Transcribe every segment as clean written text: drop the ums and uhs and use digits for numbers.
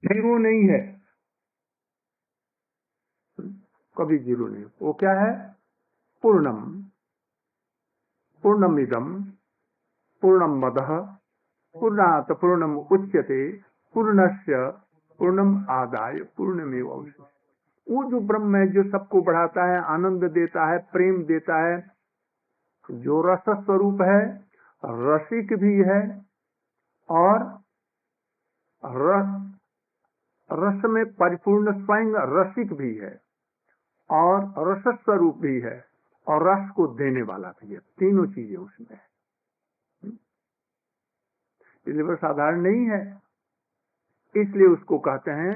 Zero नहीं है, कभी जीरो नहीं। वो क्या है? पूर्णम, पूर्णमिदम पूर्णम मदः पूर्णात् पूर्णम उच्यते पूर्णस्य पूर्णम आदाय पूर्णमेवावशिष्यते। वो जो ब्रह्म है, जो सबको बढ़ाता है, आनंद देता है, प्रेम देता है, जो रस स्वरूप है, रसिक भी है और रस में परिपूर्ण स्वयं रसिक भी है और रस स्वरूप भी है और रस को देने वाला भी है। तीनों चीजें उसमें है, इसलिए वो साधारण नहीं है। इसलिए उसको कहते हैं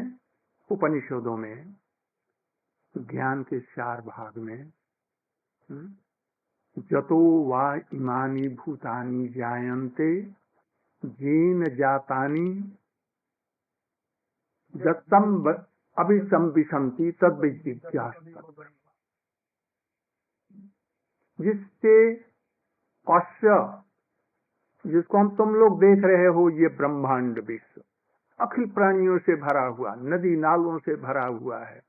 उपनिषदों में, ज्ञान के 4 भाग में, जतो वा इमानि भूतानि जायन्ते येन जातानि जत्तम अभिसंविशन्ति तद्विजिज्ञासु। जिससे कश्य, जिसको हम तुम लोग देख रहे हो, ये ब्रह्मांड विश्व अखिल प्राणियों से भरा हुआ, नदी नालों से भरा हुआ है,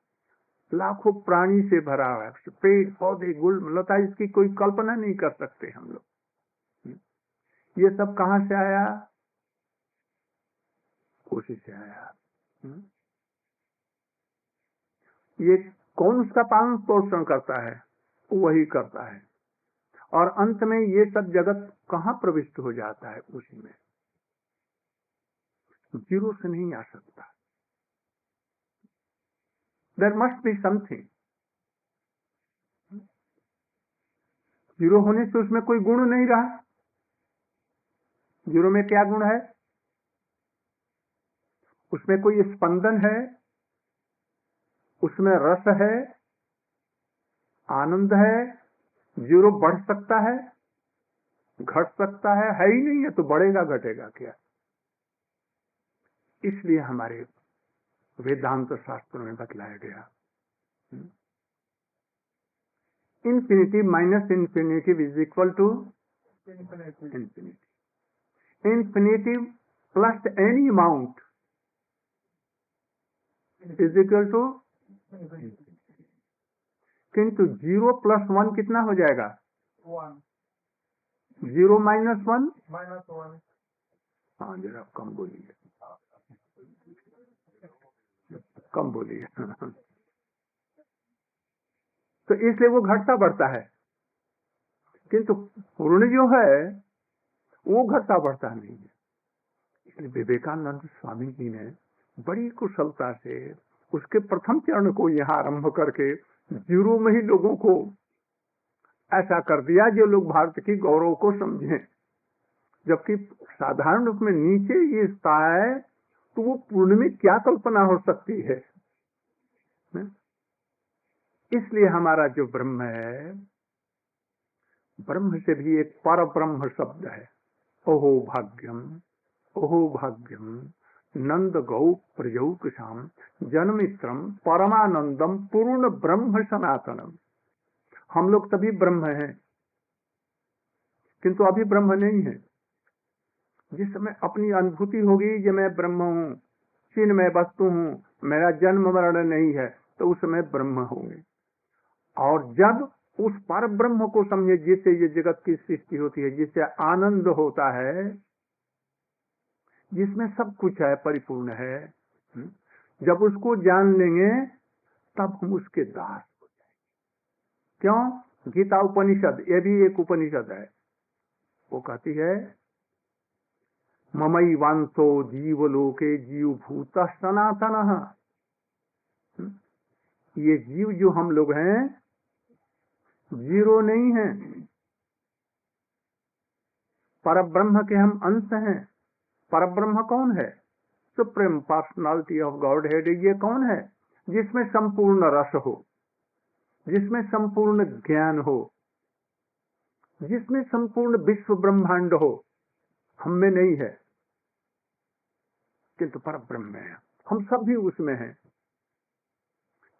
लाखों प्राणी से भरा हुआ है, पेड़ पौधे गुल लता, इसकी कोई कल्पना नहीं कर सकते हम लोग। ये सब कहां से आया? कोशिश से आया। ये कौन उसका पालन पोषण करता है? वही करता है। और अंत में ये सब जगत कहां प्रविष्ट हो जाता है? उसी में। जीरो से नहीं आ सकता। There must be something. Zero होने से उसमें कोई गुण नहीं रहा। जीरो में क्या गुण है? उसमें कोई स्पंदन है, उसमें रस है, आनंद है। जीरो बढ़ सकता है, घट सकता है ही नहीं है, तो बढ़ेगा घटेगा क्या? इसलिए हमारे वेदांत शास्त्रों में बतलाया गया, infinity minus infinitive is equal to infinity. Infinitive plus any amount is equal to, किंतु 0 + 1 कितना हो जाएगा? 0 - 1। हाँ, जरा कम बोलिए, कम बोलिए। तो इसलिए वो घटता बढ़ता है, किंतु पूर्ण जो है वो घटता बढ़ता नहीं है। इसलिए विवेकानंद स्वामी जी ने बड़ी कुशलता से उसके प्रथम चरण को यहाँ आरंभ करके जीरो में ही लोगों को ऐसा कर दिया जो लोग भारत की गौरव को समझें। जबकि साधारण रूप में नीचे ये स्थान है, तो वो पूर्ण में क्या कल्पना हो सकती है? इसलिए हमारा जो ब्रह्म है, ब्रह्म से भी एक पर ब्रह्म शब्द है। ओहो भाग्यम, ओहो भाग्यम नंद गौ प्रजौकशाम जन्मित्रम परमानंदम पूर्ण ब्रह्म सनातनम। हम लोग तभी ब्रह्म हैं, किंतु अभी ब्रह्म नहीं है। जिस समय अपनी अनुभूति होगी कि मैं ब्रह्म हूँ, चिन्मय वस्तु हूँ, मेरा जन्म मरण नहीं है, तो उस समय ब्रह्म होंगे। और जब उस पर ब्रह्म को समझे, जिससे ये जगत की सृष्टि होती है, जिससे आनंद होता है, जिसमें सब कुछ है, परिपूर्ण है, जब उसको जान लेंगे तब हम उसके दास हो जाएंगे। क्यों? गीता उपनिषद, ये भी एक उपनिषद है, वो कहती है ममई वांसो जीवलोके जीव भूत सनातन। ये जीव जो हम लोग हैं, जीरो नहीं है, परब्रह्म के हम अंश हैं। परब्रह्म कौन है? Supreme personality of God head. ये कौन है? जिसमें संपूर्ण रस हो, जिसमें संपूर्ण ज्ञान हो, जिसमें संपूर्ण विश्व ब्रह्मांड हो। हम में नहीं है, किंतु परब्रह्म में है। हम सब भी उसमें हैं।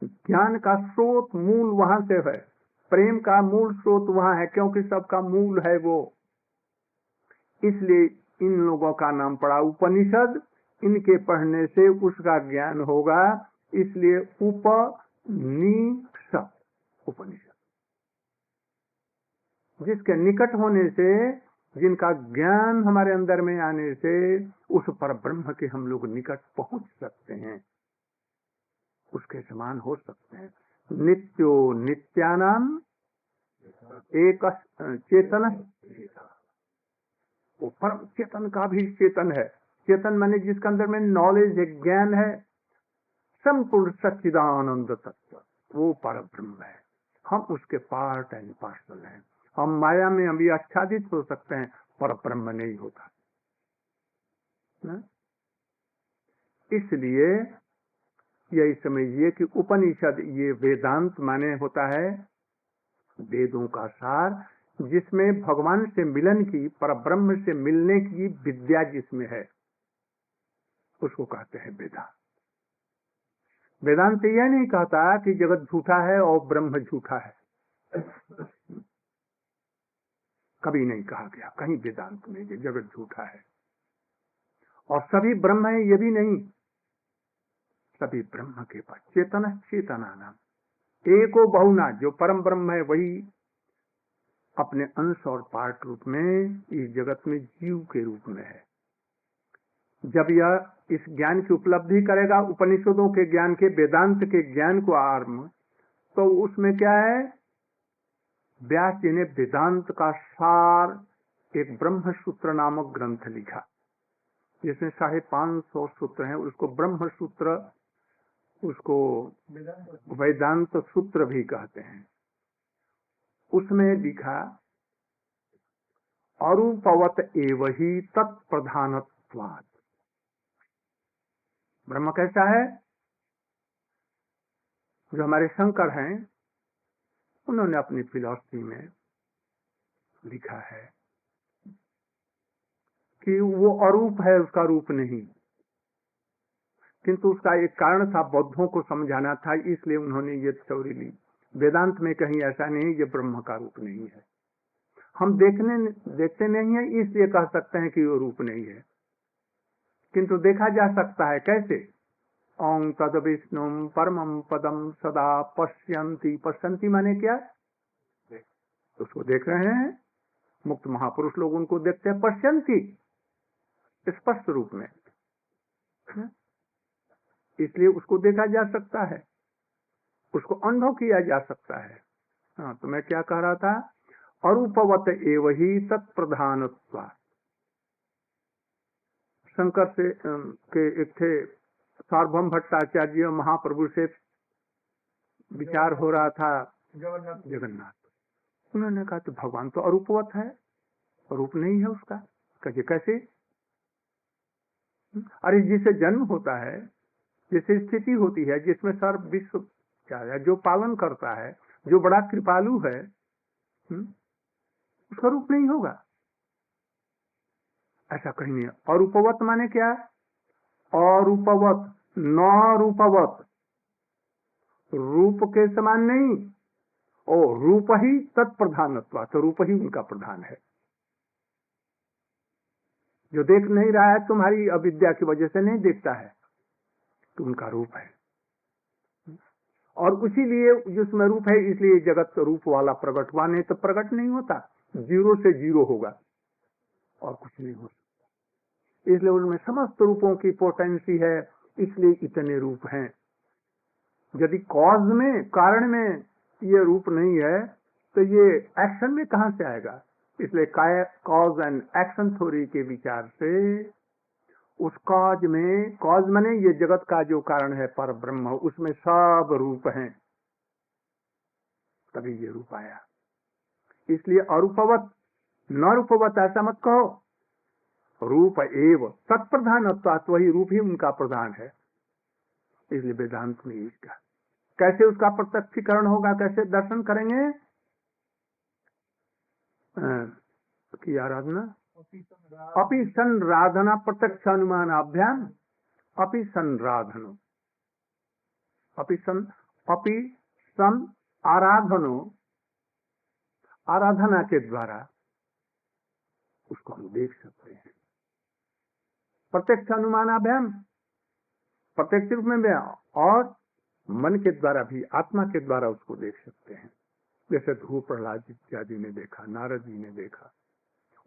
ज्ञान का स्रोत मूल वहां से है, प्रेम का मूल स्रोत वहां है, क्योंकि सबका मूल है वो। इसलिए इन लोगों का नाम पड़ा उपनिषद, इनके पढ़ने से उसका ज्ञान होगा। इसलिए उपनिषद, उपनिषद जिसके निकट होने से, जिनका ज्ञान हमारे अंदर में आने से उस पर ब्रह्म के हम लोग निकट पहुंच सकते हैं, उसके समान हो सकते हैं। नित्यो नित्यानाम एक चेतन, वो परम चेतन का भी चेतन है। चेतन माने जिसके अंदर में नॉलेज है, ज्ञान है, संपूर्ण सच्चिदानंद तत्व, वो पर ब्रह्म है। हम उसके पार्ट एंड पार्सल हैं। हम माया में अभी आच्छादित हो सकते हैं, पर ब्रह्म नहीं होता ना? इसलिए यही समझिए कि उपनिषद ये वेदांत माने होता है वेदों का सार, जिसमें भगवान से मिलन की, पर ब्रह्म से मिलने की विद्या जिसमें है, उसको कहते हैं वेदांत। वेदांत यह नहीं कहता कि जगत झूठा है और ब्रह्म झूठा है, कभी नहीं कहा गया कहीं वेदांत में कि जगत झूठा है और सभी ब्रह्म है, ये भी नहीं। सभी ब्रह्म के पास चेतन चेतना नाम एको बहुना, जो परम ब्रह्म है वही अपने अंश और पार्ट रूप में इस जगत में जीव के रूप में है। जब यह इस ज्ञान की उपलब्धि करेगा, उपनिषदों के ज्ञान के, वेदांत के ज्ञान को आरंभ, तो उसमें क्या है, व्यास जी ने वेदांत का सार एक ब्रह्म सूत्र नामक ग्रंथ लिखा, जिसमें 550 सूत्र हैं। उसको ब्रह्म सूत्र, उसको वेदांत सूत्र भी कहते हैं। उसमें लिखा अरूपवत एव ही तत्प्रधानत्वात्। ब्रह्म कैसा है? जो हमारे शंकर हैं, उन्होंने अपनी फिलॉसफी में लिखा है कि वो अरूप है, उसका रूप नहीं। किंतु उसका एक कारण था, बौद्धों को समझाना था, इसलिए उन्होंने ये थ्योरी ली। वेदांत में कहीं ऐसा नहीं ये ब्रह्म का रूप नहीं है। हम देखते नहीं है, इसलिए कह सकते हैं कि वो रूप नहीं है, किंतु देखा जा सकता है। कैसे? ओं तद विष्णु परमं पदम सदा पश्यन्ति। पश्यन्ति माने क्या? उसको देख रहे हैं। मुक्त महापुरुष लोग उनको देखते हैं पश्यन्ति, स्पष्ट रूप में, इसलिए उसको देखा जा सकता है, उसको अनुभव किया जा सकता है। हाँ, तो मैं क्या कह रहा था, अरूपवत एव ही तत्प्रधानत्वा। शंकर से के एक थे सार्वभौम भट्टाचार्य, महाप्रभु से विचार हो रहा था जगन्नाथ। उन्होंने कहा तो भगवान तो अरूपवत है, रूप नहीं है उसका। कहिए कैसे? अरे जिसे जन्म होता है, जिसे स्थिति होती है, जिसमें सर्व विश्व क्या है, जो पालन करता है, जो बड़ा कृपालु है, उसका रूप नहीं होगा। ऐसा कहीं नहीं है। अरूपवत माने क्या? अरूपवत, न रूपवत, रूप के समान नहीं, और रूप ही तत्प्रधानत्व, तो रूप ही उनका प्रधान है। जो देख नहीं रहा है, तुम्हारी अविद्या की वजह से नहीं देखता है, तो उनका रूप है। और उसीलिए जिसमें रूप है, इसलिए जगत रूप वाला प्रकट हुआ, नहीं तो प्रकट नहीं होता। जीरो से जीरो होगा और कुछ नहीं हो सकता। इसलिए उनमें समस्त रूपों की पोटेंसी है, इसलिए इतने रूप हैं। यदि कॉज में, कारण में ये रूप नहीं है, तो ये एक्शन में कहां से आएगा? इसलिए कॉज एंड एक्शन थ्योरी के विचार से उस कॉज में, कॉज माने ये जगत का जो कारण है पर ब्रह्म, उसमें सब रूप हैं, तभी ये रूप आया। इसलिए अरूपवत न रूपवत ऐसा मत कहो, रूप एव तत्प्रधानत्वात्, वही रूप ही उनका प्रधान है। इसलिए वेदांत में इसका कैसे उसका प्रत्यक्षीकरण होगा, कैसे दर्शन करेंगे? की आराधना अपि संराधना प्रत्यक्ष अनुमान अभ्याम, अपि संराधनो, अपि सन आराधनो, आराधना के द्वारा उसको हम देख सकते हैं। प्रत्यक्ष अनुमानाभ्याम, प्रत्यक्ष रूप में भी, और मन के द्वारा भी, आत्मा के द्वारा उसको देख सकते हैं। जैसे ध्रुव प्रहलाद इत्यादि ने देखा, नारद जी ने देखा,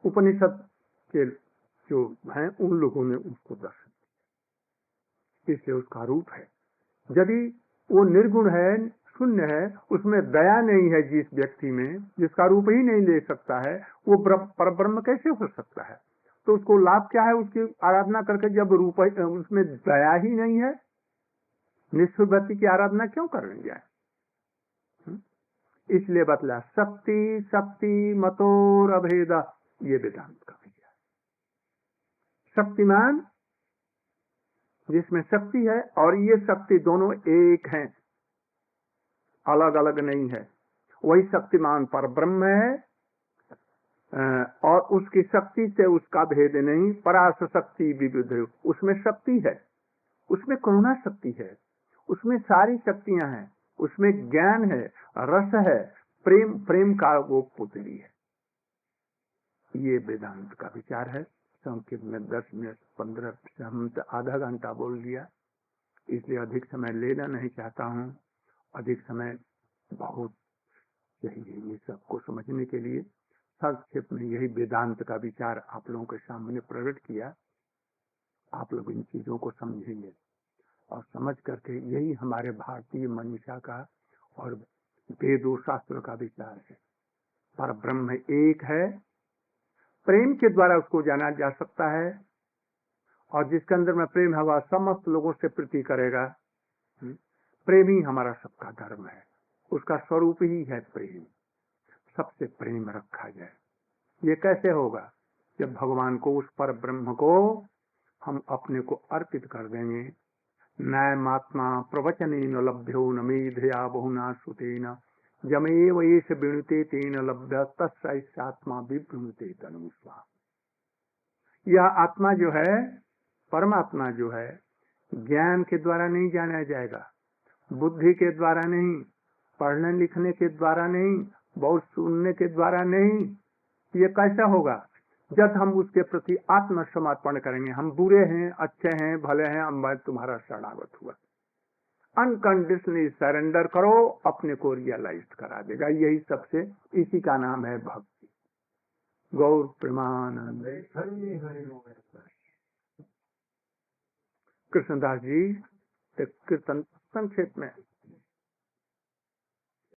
उपनिषद के जो हैं उन लोगों ने उसको दर्शन दिया। इसलिए उसका रूप है। यदि वो निर्गुण है, शून्य है, उसमें दया नहीं है, जिस व्यक्ति में, जिसका रूप ही नहीं ले सकता है, वो परब्रह्म कैसे हो सकता है? तो उसको लाभ क्या है उसकी आराधना करके, जब रूप उसमें दया ही नहीं है? निष्ठुर व्यक्ति की आराधना क्यों करेंगे? इसलिए बतला शक्ति शक्ति मतोर अभेद, ये वेदांत का विचार। शक्तिमान जिसमें शक्ति है, और ये शक्ति दोनों एक हैं, अलग अलग नहीं है। वही शक्तिमान पर ब्रह्म है, और उसकी शक्ति से उसका भेद नहीं। परास शक्ति विविध, उसमें शक्ति है, उसमें करुणा शक्ति है, उसमें सारी शक्तियां हैं, उसमें ज्ञान है, रस है, प्रेम, प्रेम का वो पुतली है। ये वेदांत का विचार है। संकेत में 10 मिनट 15 हम आधा घंटा बोल दिया, इसलिए अधिक समय लेना नहीं चाहता हूँ। अधिक समय बहुत चाहिए ये सबको समझने के लिए। संक्षेप में यही वेदांत का विचार आप लोगों के सामने प्रकट किया। आप लोग इन चीजों को समझेंगे और समझ करके, यही हमारे भारतीय मनीषा का और वेदों शास्त्र का विचार है। पर ब्रह्म एक है, प्रेम के द्वारा उसको जाना जा सकता है, और जिसके अंदर में प्रेम हवा समस्त लोगों से प्रीति करेगा। प्रेम ही हमारा सबका धर्म है, उसका स्वरूप ही है प्रेम। सबसे प्रेम रखा जाए। ये कैसे होगा? जब भगवान को, उस पर ब्रह्म को हम अपने को अर्पित कर देंगे। न्यायमात्मा प्रवचनेन लभ्यो न मेधया बहुना श्रुतेन जमेव एष विनुते तेन लभ्य तस्यात्मा विवृणुते तनुस्वा। यह आत्मा जो है, परमात्मा जो है, ज्ञान के द्वारा नहीं जाना जाएगा, बुद्धि के द्वारा नहीं, पढ़ने लिखने के द्वारा नहीं, बहुत सुनने के द्वारा नहीं। ये कैसा होगा? जब हम उसके प्रति आत्मसमर्पण करेंगे। हम बुरे हैं, अच्छे हैं, भले हैं, मैं तुम्हारा शरणागत हुआ। अनकंडीशनली सरेंडर करो, अपने को रियलाइज करा देगा। यही सबसे, इसी का नाम है भक्ति। गौर प्रेमानंद। कृष्णदास जी कीर्तन संक्षेप में